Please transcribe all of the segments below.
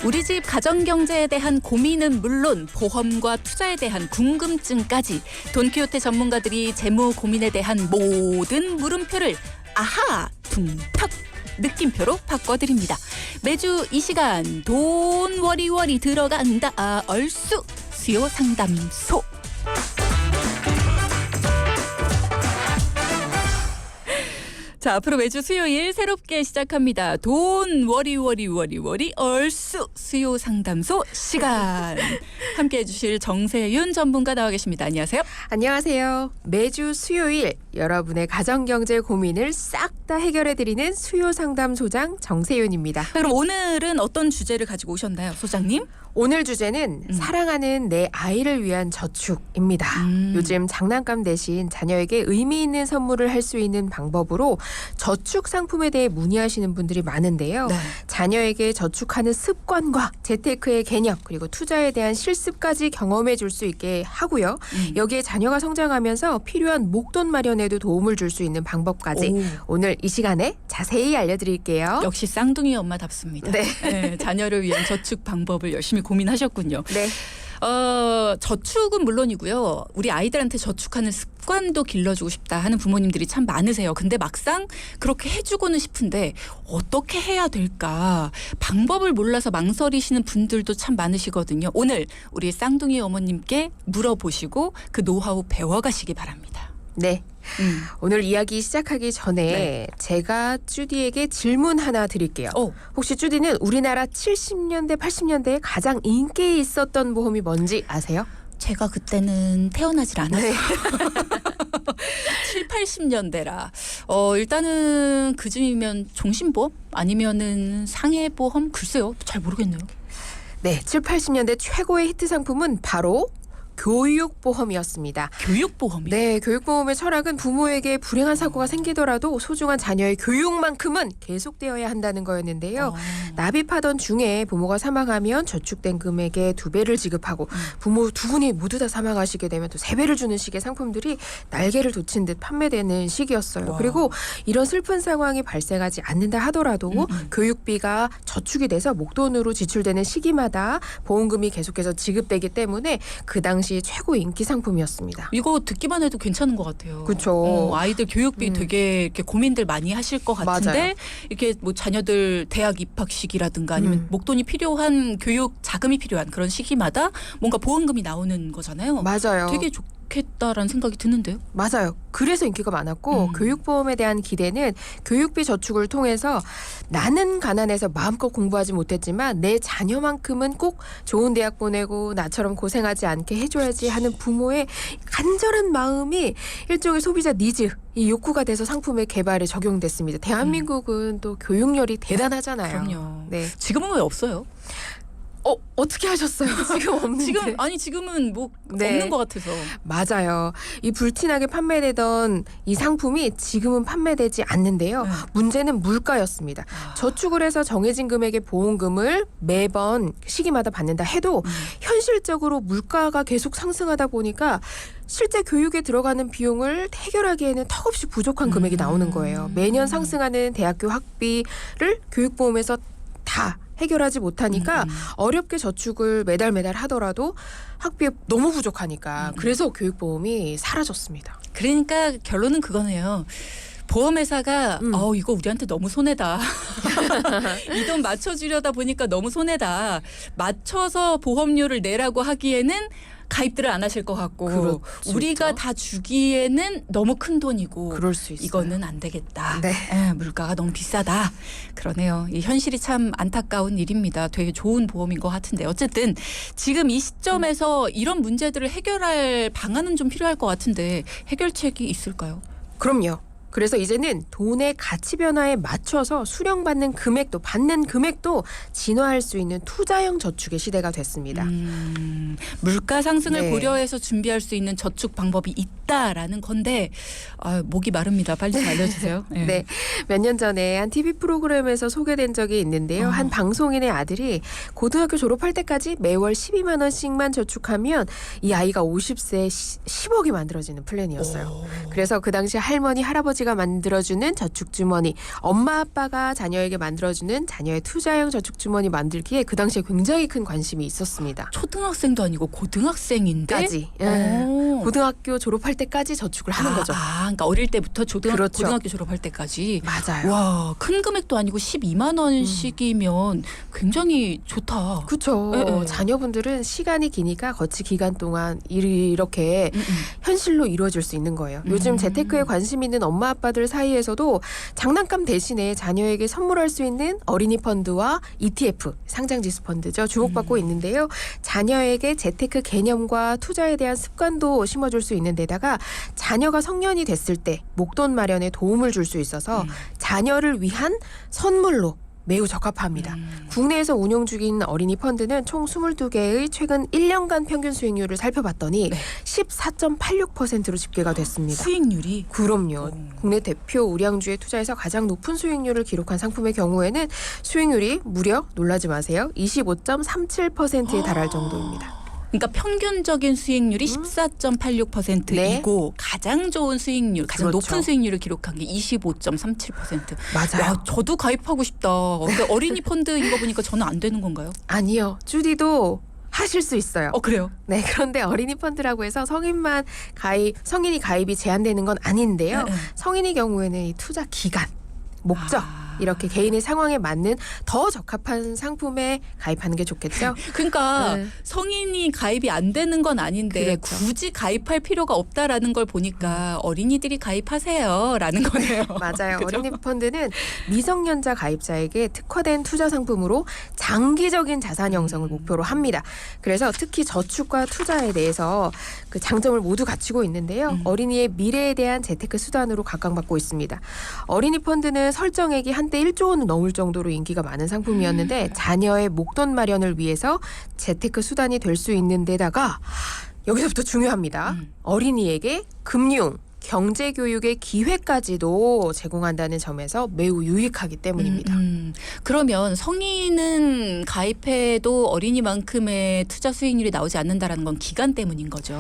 우리 집 가정경제에 대한 고민은 물론 보험과 투자에 대한 궁금증까지 돈키호테 전문가들이 재무 고민에 대한 모든 물음표를 아하 퉁탁 느낌표로 바꿔드립니다. 매주 이 시간 돈 워리워리 들어간다 얼쑤 수요 상담소. 자, 앞으로 매주 수요일 새롭게 시작합니다. 돈 워리 얼쑤 수요 상담소 시간. 함께해 주실 정세윤 전문가 나와 계십니다. 안녕하세요. 안녕하세요. 매주 수요일 여러분의 가정경제 고민을 싹 다 해결해드리는 수요 상담소장 정세윤입니다. 그럼 오늘은 어떤 주제를 가지고 오셨나요, 소장님? 오늘 주제는 사랑하는 내 아이를 위한 저축입니다. 요즘 장난감 대신 자녀에게 의미 있는 선물을 할 수 있는 방법으로 저축 상품에 대해 문의하시는 분들이 많은데요. 네. 자녀에게 저축하는 습관과 재테크의 개념 그리고 투자에 대한 실습까지 경험해 줄 수 있게 하고요. 여기에 자녀가 성장하면서 필요한 목돈 마련에도 도움을 줄 수 있는 방법까지 오늘 이 시간에 자세히 알려드릴게요. 역시 쌍둥이 엄마답습니다. 네. 네, 자녀를 위한 저축 방법을 열심히 고민하셨군요. 네. 저축은 물론이고요. 우리 아이들한테 저축하는 습관도 길러주고 싶다 하는 부모님들이 참 많으세요. 근데 막상 그렇게 해주고는 싶은데 어떻게 해야 될까? 방법을 몰라서 망설이시는 분들도 참 많으시거든요. 오늘 우리 쌍둥이 어머님께 물어보시고 그 노하우 배워가시기 바랍니다. 네. 오늘 이야기 시작하기 전에 제가 쭈디에게 질문 하나 드릴게요. 혹시 쭈디는 우리나라 70년대, 80년대에 가장 인기 있었던 보험이 뭔지 아세요? 제가 그때는 태어나질 않았어요. 네. 7, 80년대라. 일단은 그쯤이면 종신보험 아니면은 상해보험 글쎄요. 잘 모르겠네요. 네, 7, 80년대 최고의 히트 상품은 바로 교육보험이었습니다. 교육보험이요? 네, 교육보험의 철학은 부모에게 불행한 사고가 생기더라도 소중한 자녀의 교육만큼은 계속되어야 한다는 거였는데요. 납입하던 중에 부모가 사망하면 저축된 금액의 2배를 지급하고 부모 두 분이 모두 다 사망하시게 되면 또 3배를 주는 식의 상품들이 날개를 돋친 듯 판매되는 시기였어요. 와. 그리고 이런 슬픈 상황이 발생하지 않는다 하더라도 교육비가 저축이 돼서 목돈으로 지출되는 시기마다 보험금이 계속해서 지급되기 때문에 그 당시 최고 인기 상품이었습니다. 이거 듣기만 해도 괜찮은 것 같아요. 그렇죠. 아이들 교육비 되게 이렇게 고민들 많이 하실 것 같은데 맞아요. 이렇게 뭐 자녀들 대학 입학식이라든가 아니면 목돈이 필요한 교육 자금이 필요한 그런 시기마다 뭔가 보험금이 나오는 거잖아요. 맞아요. 되게 좋겠다라는 생각이 드는데요. 맞아요. 그래서 인기가 많았고 교육보험에 대한 기대는 교육비 저축을 통해서 나는 가난해서 마음껏 공부하지 못했지만 내 자녀만큼은 꼭 좋은 대학 보내고 나처럼 고생하지 않게 해줘야지 하는 부모의 간절한 마음이 일종의 소비자 니즈, 이 욕구가 돼서 상품의 개발에 적용됐습니다. 대한민국은 또 교육열이 대단하잖아요. 그럼요. 네. 지금은 왜 없어요? 어떻게 하셨어요? 지금 없는데. 지금은 뭐 네. 없는 것 같아서. 맞아요. 이 불티나게 판매되던 이 상품이 지금은 판매되지 않는데요. 문제는 물가였습니다. 저축을 해서 정해진 금액의 보험금을 매번 시기마다 받는다 해도 현실적으로 물가가 계속 상승하다 보니까 실제 교육에 들어가는 비용을 해결하기에는 턱없이 부족한 금액이 나오는 거예요. 매년 상승하는 대학교 학비를 교육보험에서 다 해결하지 못하니까 어렵게 저축을 매달 하더라도 학비에 너무 부족하니까 그래서 교육보험이 사라졌습니다. 그러니까 결론은 그거네요. 보험회사가 이거 우리한테 너무 손해다. 이 돈 맞춰주려다 보니까 너무 손해다. 맞춰서 보험료를 내라고 하기에는 가입들을 안 하실 것 같고 그렇죠. 우리가 다 주기에는 너무 큰 돈이고 그럴 수 있어요. 이거는 안 되겠다. 네. 물가가 너무 비싸다. 그러네요. 이 현실이 참 안타까운 일입니다. 되게 좋은 보험인 것 같은데 어쨌든 지금 이 시점에서 이런 문제들을 해결할 방안은 좀 필요할 것 같은데 해결책이 있을까요? 그럼요. 그래서 이제는 돈의 가치 변화에 맞춰서 수령받는 금액도 받는 금액도 진화할 수 있는 투자형 저축의 시대가 됐습니다. 물가 상승을 네. 고려해서 준비할 수 있는 저축 방법이 있다라는 건데 목이 마릅니다. 빨리 좀 알려주세요. 네. 네, 몇 년 전에 한 TV 프로그램에서 소개된 적이 있는데요. 한 방송인의 아들이 고등학교 졸업할 때까지 매월 12만 원씩만 저축하면 이 아이가 50세에 10억이 만들어지는 플랜이었어요. 그래서 그 당시 할머니, 할아버지 아버지가 만들어주는 저축주머니, 엄마 아빠가 자녀에게 만들어주는 자녀의 투자형 저축주머니 만들기에 그 당시에 굉장히 큰 관심이 있었습니다. 초등학생도 아니고 고등학생인데 까지. 고등학교 졸업할 때까지 저축을 하는 거죠. 그러니까 어릴 때부터 그렇죠. 고등학교 졸업할 때까지. 맞아요. 와, 큰 금액도 아니고 12만 원씩이면 굉장히 좋다. 그렇죠. 네. 자녀분들은 시간이 기니까 거치 기간 동안 이렇게 현실로 이루어질 수 있는 거예요. 요즘 재테크에 관심 있는 엄마 아빠들 사이에서도 장난감 대신에 자녀에게 선물할 수 있는 어린이 펀드와 ETF, 상장지수 펀드죠. 주목받고 있는데요. 자녀에게 재테크 개념과 투자에 대한 습관도 심어줄 수 있는 데다가 자녀가 성년이 됐을 때 목돈 마련에 도움을 줄 수 있어서 자녀를 위한 선물로 매우 적합합니다. 국내에서 운용 중인 어린이 펀드는 총 22개의 최근 1년간 평균 수익률을 살펴봤더니 14.86%로 집계가 됐습니다. 수익률이? 그럼요. 국내 대표 우량주에 투자해서 가장 높은 수익률을 기록한 상품의 경우에는 수익률이 무려, 놀라지 마세요, 25.37%에 달할 정도입니다. 그러니까 평균적인 수익률이 14.86%이고 가장 좋은 수익률, 가장 그렇죠. 높은 수익률을 기록한 게 25.37%. 맞아요. 야, 저도 가입하고 싶다. 근데 어린이 펀드인 거 보니까 저는 안 되는 건가요? 아니요. 주디도 하실 수 있어요. 그래요? 네, 그런데 어린이 펀드라고 해서 성인이 가입이 제한되는 건 아닌데요. 성인의 경우에는 이 투자 기간, 목적 이렇게 개인의 상황에 맞는 더 적합한 상품에 가입하는 게 좋겠죠. 그러니까 성인이 가입이 안 되는 건 아닌데 그렇죠. 굳이 가입할 필요가 없다라는 걸 보니까 어린이들이 가입하세요라는 거네요. 맞아요. 그죠? 어린이 펀드는 미성년자 가입자에게 특화된 투자 상품으로 장기적인 자산 형성을 목표로 합니다. 그래서 특히 저축과 투자에 대해서 그 장점을 모두 갖추고 있는데요. 어린이의 미래에 대한 재테크 수단으로 각광받고 있습니다. 어린이 펀드는 설정액이 한때 1조 원을 넘을 정도로 인기가 많은 상품이었는데 자녀의 목돈 마련을 위해서 재테크 수단이 될 수 있는 데다가 여기서부터 중요합니다. 어린이에게 금융, 경제교육의 기회까지도 제공한다는 점에서 매우 유익하기 때문입니다. 그러면 성인은 가입해도 어린이만큼의 투자 수익률이 나오지 않는다라는 건 기간 때문인 거죠.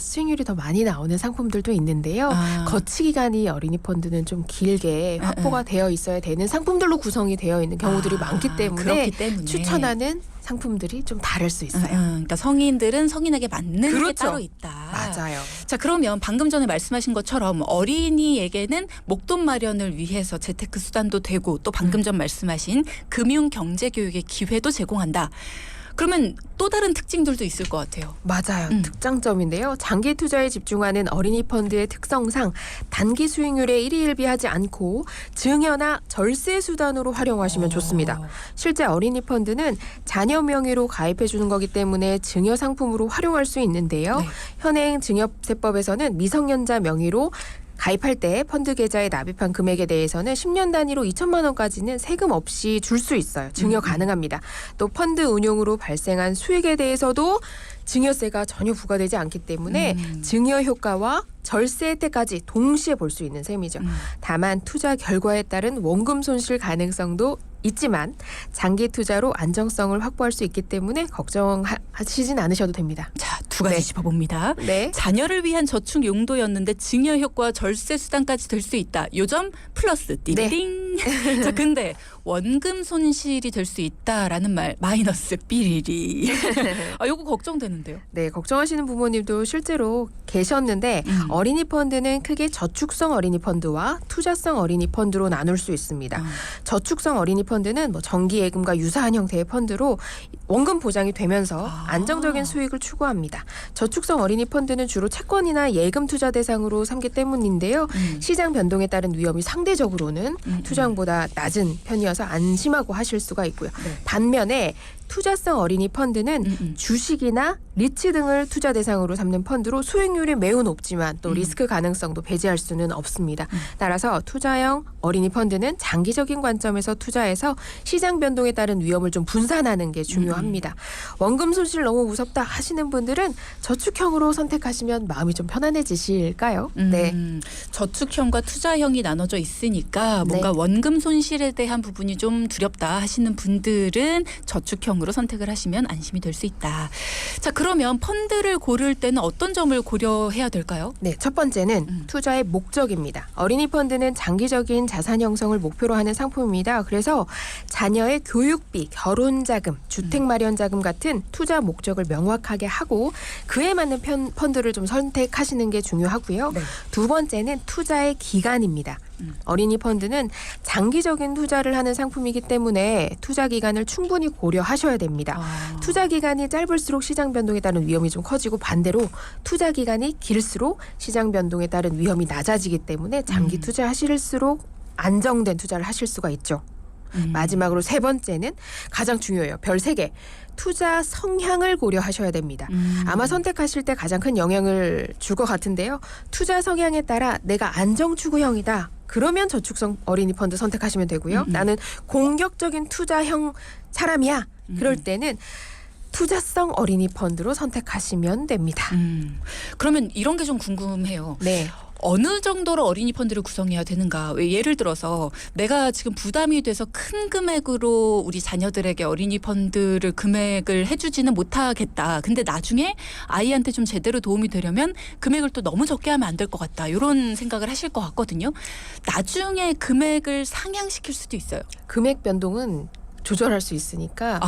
수익률이 더 많이 나오는 상품들도 있는데요. 거치 기간이 어린이 펀드는 좀 길게 확보가 되어 있어야 되는 상품들로 구성이 되어 있는 경우들이 많기 때문에 그렇기 때문에 추천하는 상품들이 좀 다를 수 있어요. 그러니까 성인들은 성인에게 맞는 게 그렇죠. 따로 있다. 맞아요. 자, 그러면 방금 전에 말씀하신 것처럼 어린이에게는 목돈 마련을 위해서 재테크 수단도 되고 또 방금 전 말씀하신 금융 경제 교육의 기회도 제공한다. 그러면 또 다른 특징들도 있을 것 같아요. 맞아요. 특장점인데요. 장기 투자에 집중하는 어린이 펀드의 특성상 단기 수익률에 일희일비하지 않고 증여나 절세 수단으로 활용하시면 좋습니다. 실제 어린이 펀드는 자녀 명의로 가입해 주는 거기 때문에 증여 상품으로 활용할 수 있는데요. 현행 증여세법에서는 미성년자 명의로 가입할 때 펀드 계좌에 납입한 금액에 대해서는 10년 단위로 2천만 원까지는 세금 없이 줄 수 있어요. 증여 가능합니다. 또 펀드 운용으로 발생한 수익에 대해서도 증여세가 전혀 부과되지 않기 때문에 증여 효과와 절세 혜택까지 동시에 볼 수 있는 셈이죠. 다만 투자 결과에 따른 원금 손실 가능성도 있지만 장기 투자로 안정성을 확보할 수 있기 때문에 걱정하시진 않으셔도 됩니다. 자, 두 가지 짚어봅니다. 네. 자녀를 위한 저축 용도였는데 증여 효과 절세 수단까지 될 수 있다. 요점 플러스 띵띵. 자, 근데 원금 손실이 될 수 있다라는 말 마이너스 삐리리. 요거 걱정되는데요. 네, 걱정하시는 부모님도 실제로 계셨는데 어린이 펀드는 크게 저축성 어린이 펀드와 투자성 어린이 펀드로 나눌 수 있습니다. 저축성 어린이 펀드는 정기 예금과 유사한 형태의 펀드로 원금 보장이 되면서 안정적인 수익을 추구합니다. 저축성 어린이 펀드는 주로 채권이나 예금 투자 대상으로 삼기 때문인데요. 시장 변동에 따른 위험이 상대적으로는 투자보다 낮은 편이어서 안심하고 하실 수가 있고요. 반면에 투자성 어린이 펀드는 주식이나 리츠 등을 투자 대상으로 삼는 펀드로 수익률이 매우 높지만 또 리스크 가능성도 배제할 수는 없습니다. 따라서 투자형 어린이 펀드는 장기적인 관점에서 투자해서 시장 변동에 따른 위험을 좀 분산하는 게 중요합니다. 원금 손실 너무 무섭다 하시는 분들은 저축형으로 선택하시면 마음이 좀 편안해지실까요? 네. 저축형과 투자형이 나눠져 있으니까 뭔가 원금 손실에 대한 부분이 부분이 좀 두렵다 하시는 분들은 저축형으로 선택을 하시면 안심이 될 수 있다. 자, 그러면 펀드를 고를 때는 어떤 점을 고려해야 될까요? 네, 첫 번째는 투자의 목적입니다. 어린이 펀드는 장기적인 자산 형성을 목표로 하는 상품입니다. 그래서 자녀의 교육비, 결혼자금, 주택마련자금 같은 투자 목적을 명확하게 하고 그에 맞는 펀드를 좀 선택하시는 게 중요하고요. 네. 두 번째는 투자의 기간입니다. 어린이 펀드는 장기적인 투자를 하는 상품이기 때문에 투자 기간을 충분히 고려하셔야 됩니다. 투자 기간이 짧을수록 시장 변동에 따른 위험이 좀 커지고 반대로 투자 기간이 길수록 시장 변동에 따른 위험이 낮아지기 때문에 장기 투자하실수록 안정된 투자를 하실 수가 있죠. 마지막으로 세 번째는 가장 중요해요. 별 3개. 투자 성향을 고려하셔야 됩니다. 아마 선택하실 때 가장 큰 영향을 줄 것 같은데요. 투자 성향에 따라 내가 안정추구형이다. 그러면 저축성 어린이 펀드 선택하시면 되고요. 나는 공격적인 투자형 사람이야. 그럴 때는 투자성 어린이 펀드로 선택하시면 됩니다. 그러면 이런 게 좀 궁금해요. 네. 어느 정도로 어린이 펀드를 구성해야 되는가? 왜 예를 들어서 내가 지금 부담이 돼서 큰 금액으로 우리 자녀들에게 어린이 펀드를 금액을 해주지는 못하겠다. 근데 나중에 아이한테 좀 제대로 도움이 되려면 금액을 또 너무 적게 하면 안 될 것 같다. 이런 생각을 하실 것 같거든요. 나중에 금액을 상향시킬 수도 있어요. 금액 변동은 조절할 수 있으니까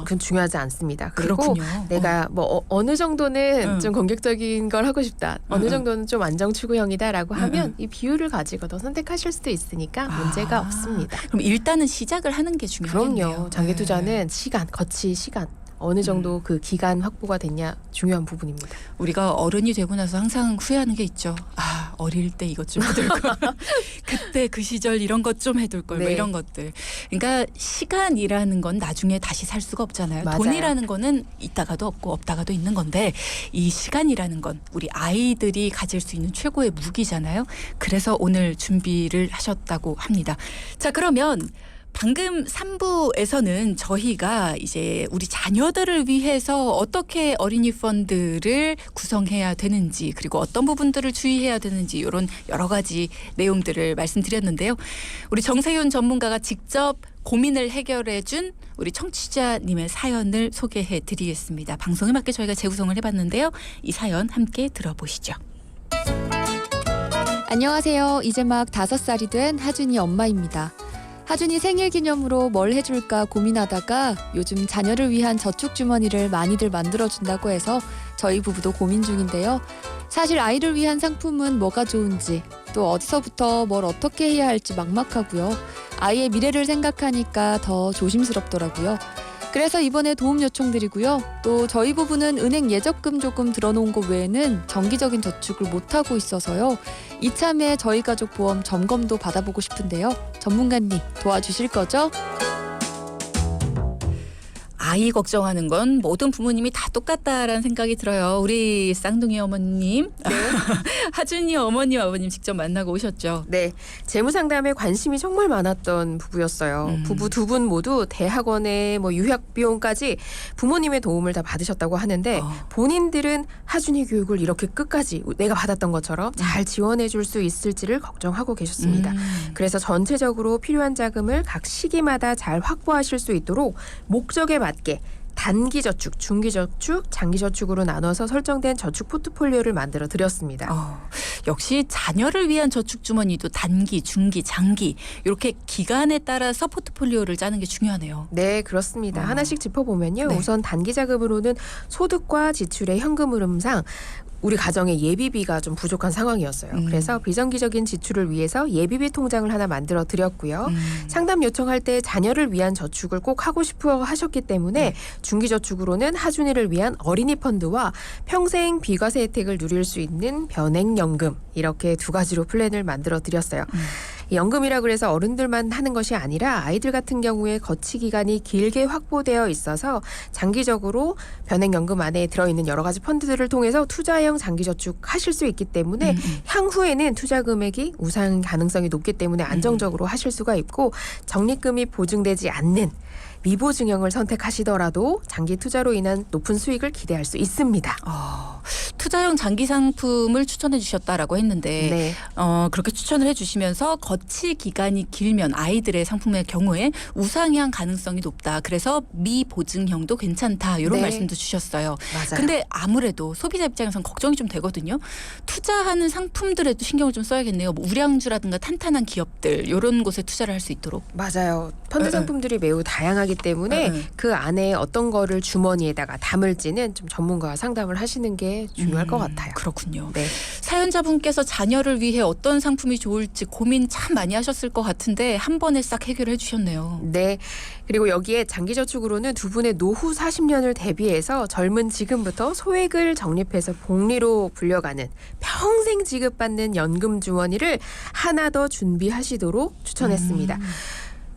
그건 중요하지 않습니다. 그리고 그렇군요. 내가 뭐 어느 정도는 응. 좀 공격적인 걸 하고 싶다. 어느 정도는 좀 안정추구형이다라고 하면 이 비율을 가지고 더 선택하실 수도 있으니까 문제가 없습니다. 그럼 일단은 시작을 하는 게 중요하겠네요. 그럼요. 장기 투자는 시간, 거치 시간. 어느 정도 그 기간 확보가 됐냐 중요한 부분입니다. 우리가 어른이 되고 나서 항상 후회하는 게 있죠. 아, 어릴 때 이것 좀 해둘 걸. 그때 그 시절 이런 것 좀 해둘 걸. 뭐 네. 이런 것들. 그러니까 시간이라는 건 나중에 다시 살 수가 없잖아요. 맞아요. 돈이라는 거는 있다가도 없고 없다가도 있는 건데 이 시간이라는 건 우리 아이들이 가질 수 있는 최고의 무기잖아요. 그래서 오늘 준비를 하셨다고 합니다. 자, 그러면 방금 3부에서는 저희가 이제 우리 자녀들을 위해서 어떻게 어린이 펀드를 구성해야 되는지 그리고 어떤 부분들을 주의해야 되는지 이런 여러 가지 내용들을 말씀드렸는데요. 우리 정세윤 전문가가 직접 고민을 해결해 준 우리 청취자님의 사연을 소개해 드리겠습니다. 방송에 맞게 저희가 재구성을 해봤는데요. 이 사연 함께 들어보시죠. 안녕하세요. 이제 막 5살이 된 하준이 엄마입니다. 하준이 생일 기념으로 뭘 해줄까 고민하다가 요즘 자녀를 위한 저축 주머니를 많이들 만들어준다고 해서 저희 부부도 고민 중인데요. 사실 아이를 위한 상품은 뭐가 좋은지 또 어디서부터 뭘 어떻게 해야 할지 막막하고요. 아이의 미래를 생각하니까 더 조심스럽더라고요. 그래서 이번에 도움 요청드리고요. 또 저희 부부는 은행 예적금 조금 들어놓은 것 외에는 정기적인 저축을 못하고 있어서요. 이참에 저희 가족 보험 점검도 받아보고 싶은데요. 전문가님 도와주실 거죠? 아이 걱정하는 건 모든 부모님이 다 똑같다라는 생각이 들어요. 우리 쌍둥이 어머님, 하준이 어머님, 아버님 직접 만나고 오셨죠. 네, 재무상담에 관심이 정말 많았던 부부였어요. 부부 두 분 모두 대학원의 뭐 유학 비용까지 부모님의 도움을 다 받으셨다고 하는데 본인들은 하준이 교육을 이렇게 끝까지 내가 받았던 것처럼 잘 지원해 줄 수 있을지를 걱정하고 계셨습니다. 그래서 전체적으로 필요한 자금을 각 시기마다 잘 확보하실 수 있도록 목적에 맞게 단기 저축, 중기 저축, 장기 저축으로 나눠서 설정된 저축 포트폴리오를 만들어 드렸습니다. 역시 자녀를 위한 저축 주머니도 단기, 중기, 장기 이렇게 기간에 따라서 포트폴리오를 짜는 게 중요하네요. 네, 그렇습니다. 하나씩 짚어보면요. 네. 우선 단기 자금으로는 소득과 지출의 현금 흐름상 우리 가정의 예비비가 좀 부족한 상황이었어요. 그래서 비정기적인 지출을 위해서 예비비 통장을 하나 만들어 드렸고요. 상담 요청할 때 자녀를 위한 저축을 꼭 하고 싶어 하셨기 때문에 중기저축으로는 하준이를 위한 어린이 펀드와 평생 비과세 혜택을 누릴 수 있는 변액연금 이렇게 두 가지로 플랜을 만들어 드렸어요. 연금이라 그래서 어른들만 하는 것이 아니라 아이들 같은 경우에 거치 기간이 길게 확보되어 있어서 장기적으로 변액연금 안에 들어있는 여러 가지 펀드들을 통해서 투자형 장기저축 하실 수 있기 때문에 향후에는 투자 금액이 우상 가능성이 높기 때문에 안정적으로 하실 수가 있고 적립금이 보증되지 않는 미보증형을 선택하시더라도 장기 투자로 인한 높은 수익을 기대할 수 있습니다. 투자형 장기 상품을 추천해 주셨다라고 했는데 네. 그렇게 추천을 해주시면서 거치 기간이 길면 아이들의 상품의 경우에 우상향 가능성이 높다. 그래서 미보증형도 괜찮다. 이런 네. 말씀도 주셨어요. 맞아요. 근데 아무래도 소비자 입장에서는 걱정이 좀 되거든요. 투자하는 상품들에도 신경을 좀 써야겠네요. 뭐 우량주라든가 탄탄한 기업들 이런 곳에 투자를 할 수 있도록. 맞아요. 펀드 상품들이 매우 다양하기 때문에 그 안에 어떤 거를 주머니에다가 담을지는 좀 전문가와 상담을 하시는 게 중요할 것 같아요. 그렇군요. 네. 사연자분께서 자녀를 위해 어떤 상품이 좋을지 고민 참 많이 하셨을 것 같은데 한 번에 싹 해결해 주셨네요. 네. 그리고 여기에 장기저축으로는 두 분의 노후 40년을 대비해서 젊은 지금부터 소액을 적립해서 복리로 불려가는 평생 지급받는 연금 주머니를 하나 더 준비하시도록 추천했습니다.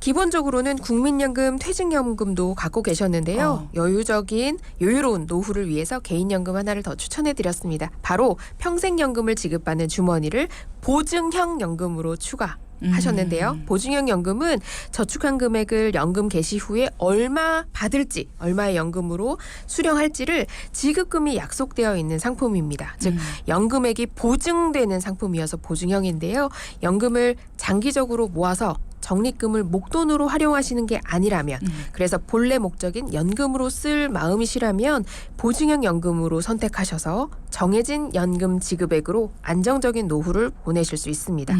기본적으로는 국민연금, 퇴직연금도 갖고 계셨는데요. 여유로운 노후를 위해서 개인연금 하나를 더 추천해드렸습니다. 바로 평생연금을 지급받는 주머니를 보증형 연금으로 추가하셨는데요. 보증형 연금은 저축한 금액을 연금 개시 후에 얼마 받을지, 얼마의 연금으로 수령할지를 지급금이 약속되어 있는 상품입니다. 즉 연금액이 보증되는 상품이어서 보증형인데요. 연금을 장기적으로 모아서 적립금을 목돈으로 활용하시는 게 아니라면 그래서 본래 목적인 연금으로 쓸 마음이시라면 보증형 연금으로 선택하셔서 정해진 연금 지급액으로 안정적인 노후를 보내실 수 있습니다.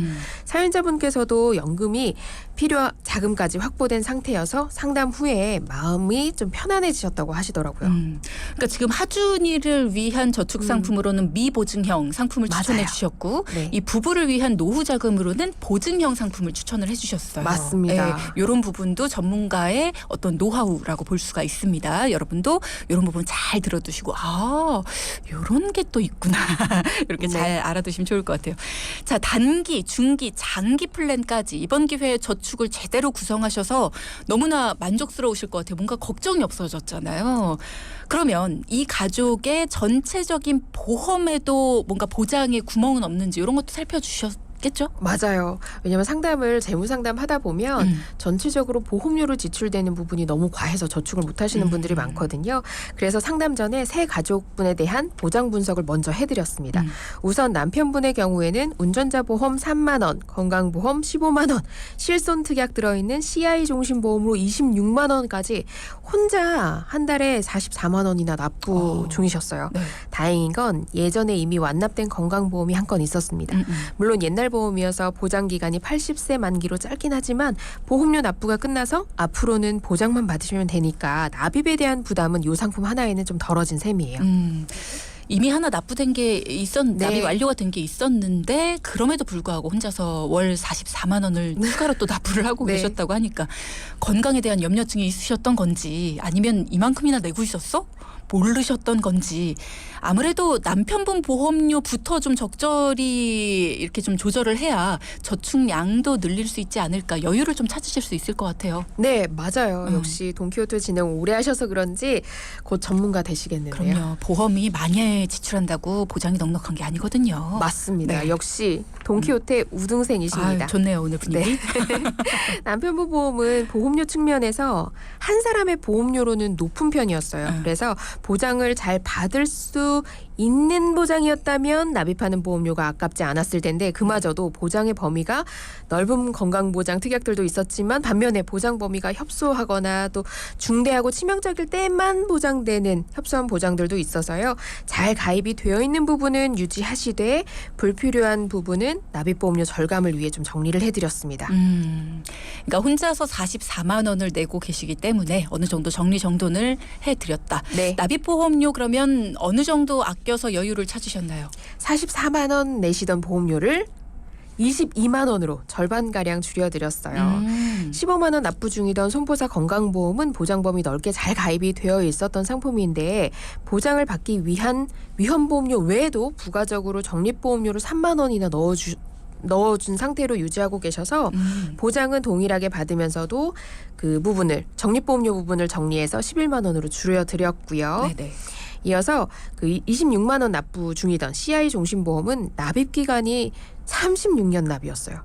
사연자분께서도 연금이 필요한 자금까지 확보된 상태여서 상담 후에 마음이 좀 편안해지셨다고 하시더라고요. 그러니까 지금 하준이를 위한 저축 상품으로는 미보증형 상품을 추천해 맞아요. 주셨고 네. 이 부부를 위한 노후 자금으로는 보증형 상품을 추천을 해 주셨어요. 맞습니다. 이런 부분도 전문가의 어떤 노하우라고 볼 수가 있습니다. 여러분도 이런 부분 잘 들어두시고 이런 게 또 있구나. 이렇게 잘 알아두시면 좋을 것 같아요. 자, 단기, 중기, 장기 플랜까지 이번 기회에 저축을 제대로 구성하셔서 너무나 만족스러우실 것 같아요. 뭔가 걱정이 없어졌잖아요. 그러면 이 가족의 전체적인 보험에도 뭔가 보장의 구멍은 없는지 이런 것도 살펴주셨겠죠? 맞아요. 왜냐하면 상담을 재무 상담 하다 보면 전체적으로 보험료로 지출되는 부분이 너무 과해서 저축을 못 하시는 분들이 많거든요. 그래서 상담 전에 새 가족분에 대한 보장 분석을 먼저 해드렸습니다. 우선 남편분의 경우에는 운전자 보험 3만 원, 건강보험 15만 원, 실손 특약 들어있는 CI 종신보험으로 26만 원까지 혼자 한 달에 44만 원이나 납부 중이셨어요. 네. 다행인 건 예전에 이미 완납된 건강보험이 한 건 있었습니다. 물론 옛날 보험이어서 보장 기간이 80세 만기로 짧긴 하지만 보험료 납부가 끝나서 앞으로는 보장만 받으시면 되니까 납입에 대한 부담은 이 상품 하나에는 좀 덜어진 셈이에요. 이미 하나 납부된 게 네. 납입 완료가 된 게 있었는데 그럼에도 불구하고 혼자서 월 44만 원을 추가로 또 납부를 하고 네. 계셨다고 하니까 건강에 대한 염려증이 있으셨던 건지 아니면 이만큼이나 내고 있었어? 모르셨던 건지 아무래도 남편분 보험료부터 좀 적절히 이렇게 좀 조절을 해야 저축량도 늘릴 수 있지 않을까 여유를 좀 찾으실 수 있을 것 같아요. 네, 맞아요. 역시 돈키호테 진행 오래 하셔서 그런지 곧 전문가 되시겠는데요. 그럼요. 보험이 만약에 지출한다고 보장이 넉넉한 게 아니거든요. 맞습니다. 네. 역시 돈키호테 우등생이십니다. 좋네요. 오늘 분위기. 남편분 보험은 보험료 측면에서 한 사람의 보험료로는 높은 편이었어요. 그래서 보장을 잘 받을 수 있는 보장이었다면 납입하는 보험료가 아깝지 않았을 텐데 그마저도 보장의 범위가 넓은 건강보장 특약들도 있었지만 반면에 보장 범위가 협소하거나 또 중대하고 치명적일 때만 보장되는 협소한 보장들도 있어서요. 잘 가입이 되어 있는 부분은 유지하시되 불필요한 부분은 납입보험료 절감을 위해 좀 정리를 해드렸습니다. 그러니까 혼자서 44만 원을 내고 계시기 때문에 어느 정도 정리정돈을 해드렸다. 네. 납입보험료 그러면 어느 정도 아껴서 여유를 찾으셨나요? 44만 원 내시던 보험료를 22만 원으로 절반가량 줄여드렸어요. 15만 원 납부 중이던 손보사 건강보험은 보장 범위 넓게 잘 가입이 되어 있었던 상품인데 보장을 받기 위한 위험보험료 외에도 부가적으로 적립보험료를 3만 원이나 넣어준 상태로 유지하고 계셔서 보장은 동일하게 받으면서도 그 부분을 적립보험료 부분을 정리해서 11만 원으로 줄여드렸고요. 네네. 이어서 그 26만 원 납부 중이던 CI 종신보험은 납입 기간이 36년 납이었어요.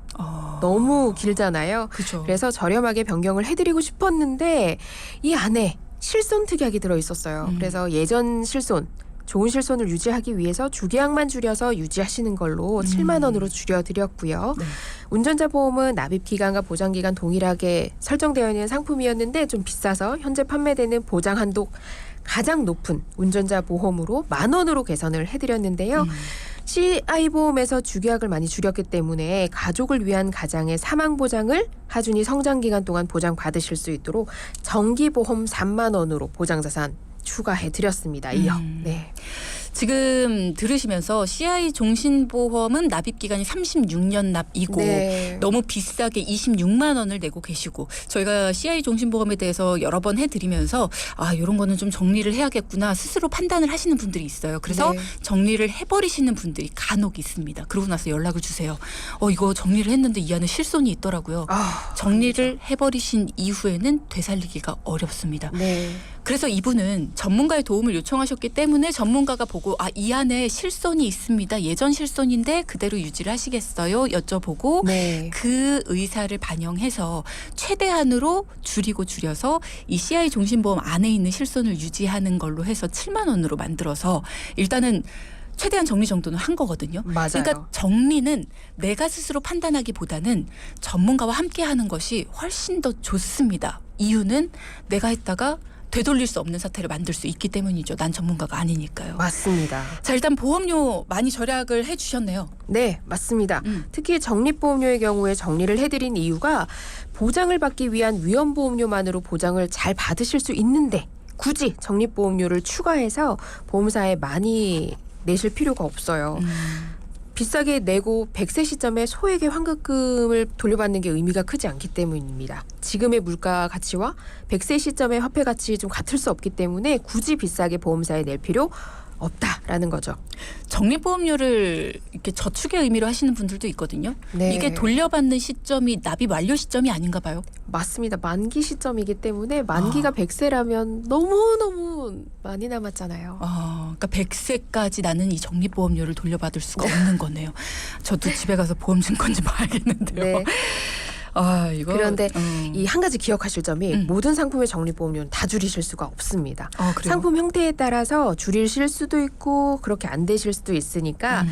너무 길잖아요. 그죠. 그래서 저렴하게 변경을 해드리고 싶었는데 이 안에 실손 특약이 들어있었어요. 그래서 예전 실손 좋은 실손을 유지하기 위해서 주계약만 줄여서 유지하시는 걸로 7만 원으로 줄여드렸고요. 네. 운전자 보험은 납입 기간과 보장 기간 동일하게 설정되어 있는 상품이었는데 좀 비싸서 현재 판매되는 보장 한도 가장 높은 운전자 보험으로 10,000원으로 개선을 해드렸는데요. CI 보험에서 주계약을 많이 줄였기 때문에 가족을 위한 가장의 사망 보장을 하준이 성장 기간 동안 보장 받으실 수 있도록 정기 보험 3만 원으로 보장 자산 추가해 드렸습니다. 네. 지금 들으시면서 CI 종신보험은 납입 기간이 36년 납이고 네. 너무 비싸게 26만 원을 내고 계시고 저희가 CI 종신보험에 대해서 여러 번 해드리면서 이런 거는 좀 정리를 해야겠구나 스스로 판단을 하시는 분들이 있어요. 그래서 네. 정리를 해버리시는 분들이 간혹 있습니다. 그러고 나서 연락을 주세요. 이거 정리를 했는데 이 안에 실손이 있더라고요. 정리를 해버리신 이후에는 되살리기가 어렵습니다. 네. 그래서 이분은 전문가의 도움을 요청하셨기 때문에 전문가가 보고 이 안에 실손이 있습니다. 예전 실손인데 그대로 유지를 하시겠어요? 여쭤보고 네. 그 의사를 반영해서 최대한으로 줄여서 이 CI 종신보험 안에 있는 실손을 유지하는 걸로 해서 7만 원으로 만들어서 일단은 최대한 정리 정도는 한 거거든요. 맞아요. 그러니까 정리는 내가 스스로 판단하기보다는 전문가와 함께 하는 것이 훨씬 더 좋습니다. 이유는 내가 했다가 되돌릴 수 없는 사태를 만들 수 있기 때문이죠. 난 전문가가 아니니까요. 맞습니다. 자, 일단 보험료 많이 절약을 해주셨네요. 네, 맞습니다. 특히 적립보험료의 경우에 정리를 해드린 이유가 보장을 받기 위한 위험보험료만으로 보장을 잘 받으실 수 있는데 굳이 적립보험료를 추가해서 보험사에 많이 내실 필요가 없어요. 비싸게 내고 100세 시점에 소액의 환급금을 돌려받는 게 의미가 크지 않기 때문입니다. 지금의 물가 가치와 100세 시점의 화폐 가치 좀 같을 수 없기 때문에 굳이 비싸게 보험사에 낼 필요 없다라는 거죠. 적립보험료를 이렇게 저축의 의미로 하시는 분들도 있거든요. 네. 이게 돌려받는 시점이 납입 완료 시점이 아닌가 봐요. 맞습니다. 만기 시점이기 때문에 만기가 100세라면 너무너무 많이 남았잖아요. 그러니까 100세까지 나는 이 적립보험료를 돌려받을 수가 없는 거네요. 저도 집에 가서 보험증권 좀 봐야겠는데요. 네. 이거 그런데 이 한 가지 기억하실 점이 모든 상품의 적립보험료는 다 줄이실 수가 없습니다. 그래요? 상품 형태에 따라서 줄이실 수도 있고 그렇게 안 되실 수도 있으니까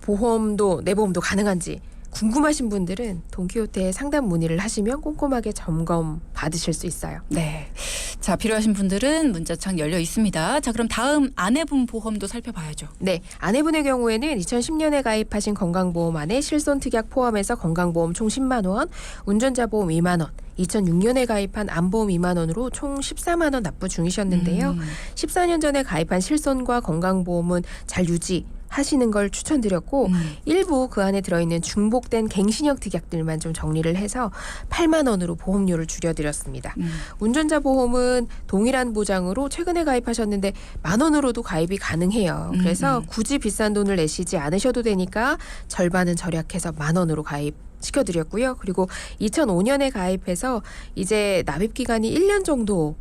보험도 내보험도 가능한지 궁금하신 분들은 돈키호테에 상담 문의를 하시면 꼼꼼하게 점검 받으실 수 있어요. 네. 자, 필요하신 분들은 문자창 열려 있습니다. 자, 그럼 다음 아내분 보험도 살펴봐야죠. 네, 아내분의 경우에는 2010년에 가입하신 건강보험 안에 실손특약 포함해서 건강보험 총 10만 원, 운전자 보험 2만 원, 2006년에 가입한 안보험 2만 원으로 총 14만 원 납부 중이셨는데요. 14년 전에 가입한 실손과 건강보험은 잘 유지하시는 걸 추천드렸고 일부 그 안에 들어있는 중복된 갱신형 특약들만 좀 정리를 해서 8만 원으로 보험료를 줄여드렸습니다. 운전자 보험은 동일한 보장으로 최근에 가입하셨는데 10,000원으로도 가입이 가능해요. 그래서 굳이 비싼 돈을 내시지 않으셔도 되니까 절반은 절약해서 10,000원으로 가입 시켜드렸고요. 그리고 2005년에 가입해서 이제 납입 기간이 1년 정도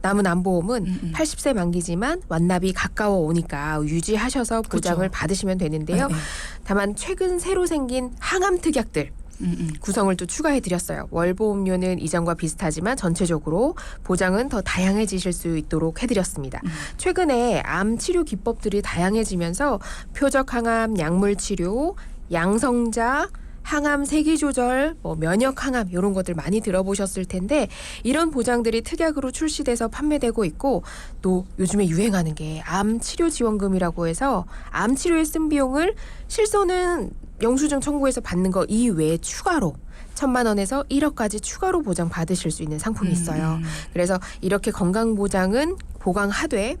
남은 안보험은 80세 만기지만 완납이 가까워 오니까 유지하셔서 보장을 그렇죠. 받으시면 되는데요. 다만 최근 새로 생긴 항암 특약들 구성을 또 추가해드렸어요. 월보험료는 이전과 비슷하지만 전체적으로 보장은 더 다양해지실 수 있도록 해드렸습니다. 최근에 암 치료 기법들이 다양해지면서 표적 항암, 약물 치료, 양성자, 항암 세기 조절, 면역 항암 이런 것들 많이 들어보셨을 텐데 이런 보장들이 특약으로 출시돼서 판매되고 있고 또 요즘에 유행하는 게 암 치료 지원금이라고 해서 암 치료에 쓴 비용을 실손은 영수증 청구해서 받는 거 이외에 추가로 1,000만 원에서 1억까지 추가로 보장 받으실 수 있는 상품이 있어요. 그래서 이렇게 건강보장은 보강하되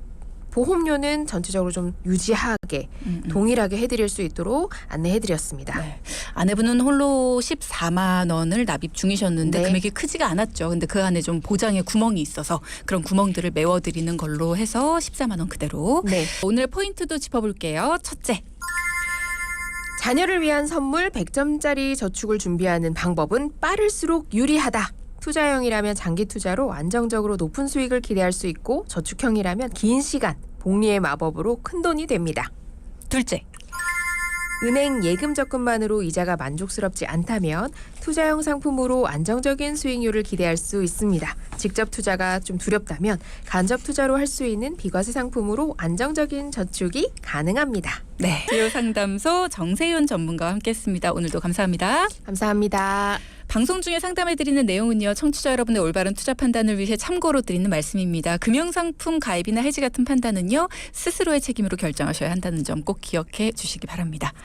보험료는 전체적으로 좀 유지하게 동일하게 해드릴 수 있도록 안내해드렸습니다. 네. 아내분은 홀로 14만 원을 납입 중이셨는데 네. 금액이 크지가 않았죠. 근데 그 안에 좀 보장에 구멍이 있어서 그런 구멍들을 메워드리는 걸로 해서 14만 원 그대로. 네. 오늘 포인트도 짚어볼게요. 첫째. 자녀를 위한 선물 100점짜리 저축을 준비하는 방법은 빠를수록 유리하다. 투자형이라면 장기 투자로 안정적으로 높은 수익을 기대할 수 있고 저축형이라면 긴 시간 복리의 마법으로 큰 돈이 됩니다. 둘째. 은행 예금 적금만으로 이자가 만족스럽지 않다면 투자형 상품으로 안정적인 수익률을 기대할 수 있습니다. 즉 직접 투자가 좀 두렵다면 간접 투자로 할 수 있는 비과세 상품으로 안정적인 저축이 가능합니다. 네. 주요 상담소 정세윤 전문가와 함께했습니다. 오늘도 감사합니다. 감사합니다. 방송 중에 상담해드리는 내용은요. 청취자 여러분의 올바른 투자 판단을 위해 참고로 드리는 말씀입니다. 금융상품 가입이나 해지 같은 판단은요. 스스로의 책임으로 결정하셔야 한다는 점 꼭 기억해 주시기 바랍니다.